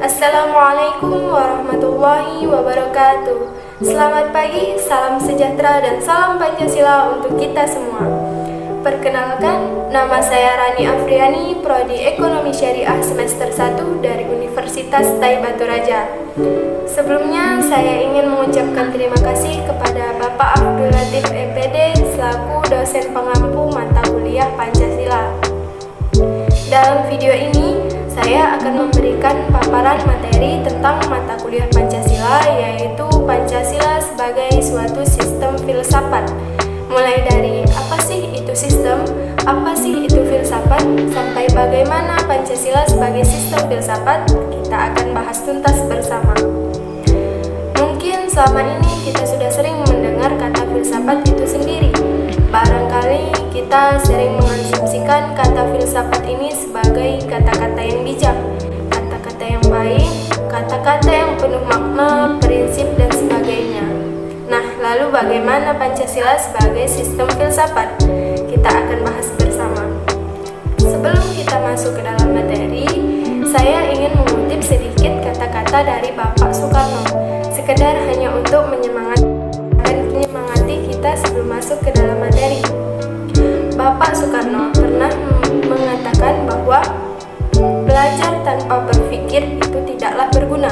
Assalamualaikum warahmatullahi wabarakatuh. Selamat pagi, salam sejahtera dan salam Pancasila untuk kita semua. Perkenalkan, nama saya Rani Afriani, Prodi Ekonomi Syariah semester 1 dari Universitas Taibatul Raja. Sebelumnya, saya ingin mengucapkan terima kasih kepada Bapak Abdul Latif MPD selaku dosen pengampu mata kuliah Pancasila. Dalam video ini, saya akan memberikan paparan materi tentang mata kuliah Pancasila, yaitu Pancasila sebagai suatu sistem filsafat. Mulai dari apa sih itu sistem, apa sih itu filsafat, sampai bagaimana Pancasila sebagai sistem filsafat, kita akan bahas tuntas bersama. Mungkin selama ini kita sudah sering mendengar kata filsafat itu sendiri. Barangkali kita sering mengasumsikan kata filsafat ini sebagai kata-kata yang bijak, kata-kata yang baik, kata-kata yang penuh makna, prinsip, dan sebagainya. Nah, lalu bagaimana Pancasila sebagai sistem filsafat? Kita akan bahas bersama. Sebelum kita masuk ke dalam materi, saya ingin mengutip sedikit kata-kata dari Bapak Soekarno, sekedar hanya untuk menyemangati kita sebelum masuk ke dalam materi. Bapak Soekarno pernah mengatakan bahwa belajar tanpa berpikir itu tidaklah berguna,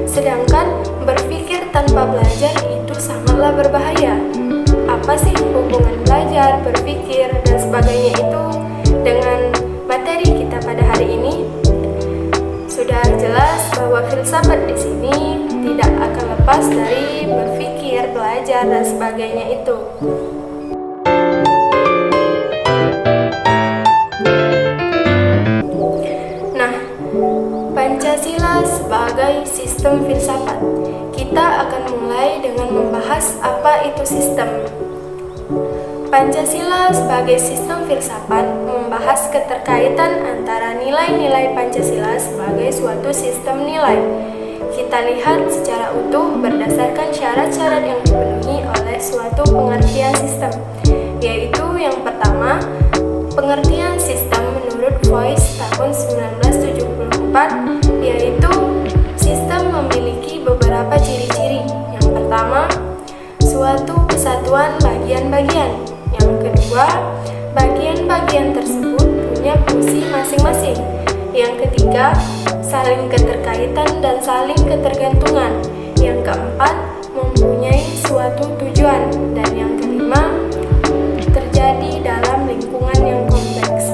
sedangkan berpikir tanpa belajar itu sangatlah berbahaya. Apa sih hubungan belajar, berpikir, dan sebagainya itu dengan materi kita pada hari ini? Sudah jelas bahwa filsafat di sini tidak akan lepas dari berpikir, belajar, dan sebagainya itu. Nah, Pancasila sebagai sistem filsafat. Kita akan mulai dengan membahas apa itu sistem. Pancasila sebagai sistem filsafat membahas keterkaitan antara nilai-nilai Pancasila sebagai suatu sistem nilai. Kita lihat secara utuh berdasarkan syarat-syarat yang dipenuhi oleh suatu pengertian sistem, yaitu yang pertama, pengertian sistem menurut Voice tahun 1974, yaitu sistem memiliki beberapa ciri-ciri. Yang pertama, suatu kesatuan bagian-bagian. Yang kedua, bagian-bagian tersebut punya fungsi masing-masing. Yang ketiga, saling keterkaitan dan saling ketergantungan. Yang keempat, mempunyai suatu tujuan. Dan yang kelima, terjadi dalam lingkungan yang kompleks.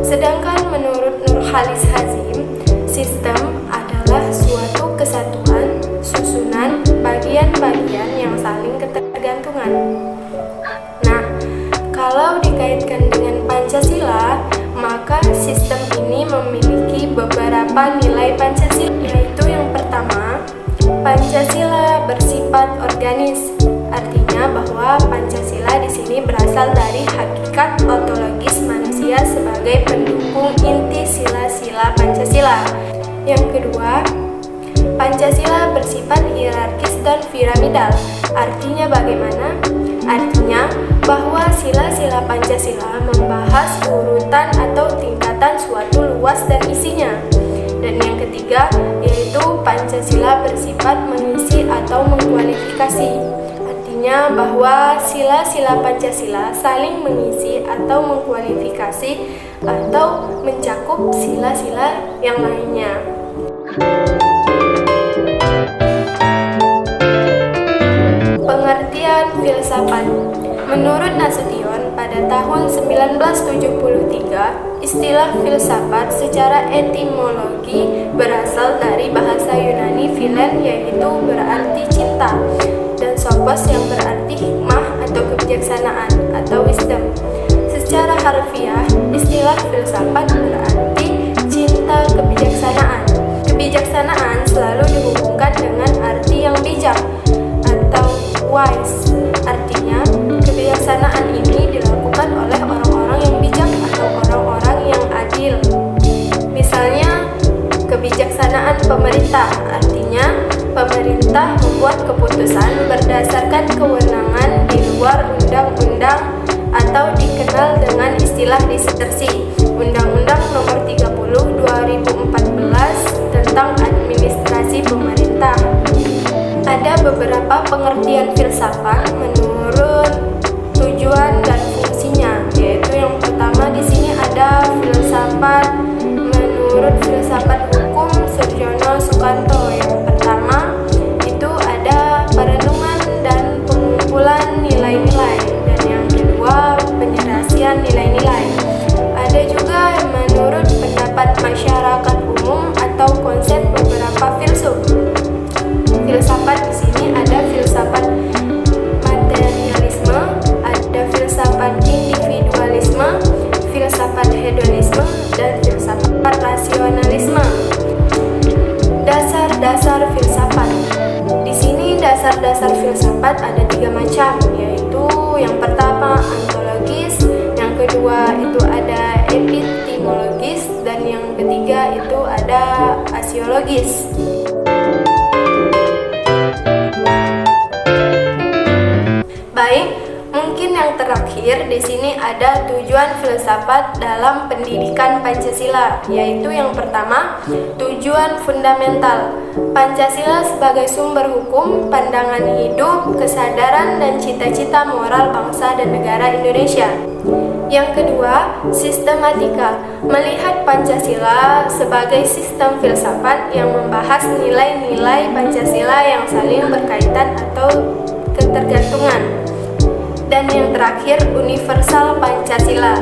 Sedangkan menurut Nurhalis Hazim, sistem adalah suatu kesatuan, susunan, bagian-bagian yang saling ketergantungan. Nah, kalau dikaitkan dengan Pancasila, maka sistem ini memiliki beberapa nilai Pancasila, yaitu yang pertama, Pancasila bersifat organis. Artinya bahwa Pancasila di sini berasal dari hakikat ontologis manusia sebagai pendukung inti sila-sila Pancasila. Yang kedua, Pancasila bersifat hierarkis dan piramidal. Artinya bagaimana? Artinya bahwa sila-sila Pancasila membahas urutan atau tingkatan suatu luas dan isinya. Dan yang ketiga, yaitu Pancasila bersifat mengisi atau mengkualifikasi. Artinya bahwa sila-sila Pancasila saling mengisi atau mengkualifikasi atau mencakup sila-sila yang lainnya. Pengertian filsafat. Menurut Nasution, pada tahun 1973, istilah filsafat secara etimologi berasal dari bahasa Yunani Philen, yaitu berarti cinta, dan sophos yang berarti hikmah atau kebijaksanaan atau wisdom. Secara harfiah, istilah filsafat berarti cinta kebijaksanaan. Kebijaksanaan selalu dihubungkan dengan arti yang bijak atau wise. Artinya, kebijaksanaan ini dilakukan oleh orang-orang yang bijak atau orang-orang yang adil. Misalnya, kebijaksanaan pemerintah, artinya pemerintah membuat keputusan berdasarkan kewenangan di luar undang-undang atau dikenal dengan istilah disersi, Undang-Undang Nomor 30 2014 tentang beberapa pengertian filsafat menurut tujuan dan fungsinya, yaitu yang pertama di sini ada filsafat menurut filsafat hukum Surjono Sukanto. Yang pertama itu ada perenungan dan pengumpulan nilai-nilai, dan yang kedua penyelesaian nilai-nilai. Ada juga menurut pendapat masyarakat umum atau konsep beberapa filsuf. Filsafat di sini ada filsafat materialisme, ada filsafat individualisme, filsafat hedonisme, dan filsafat rasionalisme. Dasar-dasar filsafat. Di sini dasar-dasar filsafat ada 3 macam, yaitu yang pertama ontologis, yang kedua itu ada epistemologis, dan yang ketiga itu ada aksiologis. Baik, mungkin yang terakhir di sini ada tujuan filsafat dalam pendidikan Pancasila, yaitu yang pertama, tujuan fundamental. Pancasila sebagai sumber hukum, pandangan hidup, kesadaran dan cita-cita moral bangsa dan negara Indonesia. Yang kedua, sistematika. Melihat Pancasila sebagai sistem filsafat yang membahas nilai-nilai Pancasila yang saling berkaitan atau ketergantungan. Dan yang terakhir, universal Pancasila.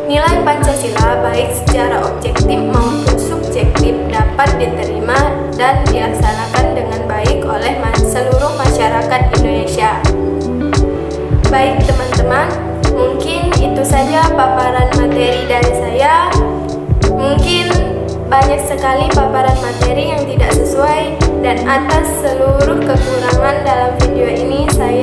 Nilai Pancasila baik secara objektif maupun subjektif dapat diterima dan dilaksanakan dengan baik oleh seluruh masyarakat Indonesia. Baik teman-teman, mungkin itu saja paparan materi dari saya. Mungkin banyak sekali paparan materi yang tidak sesuai, dan atas seluruh kekurangan dalam video ini saya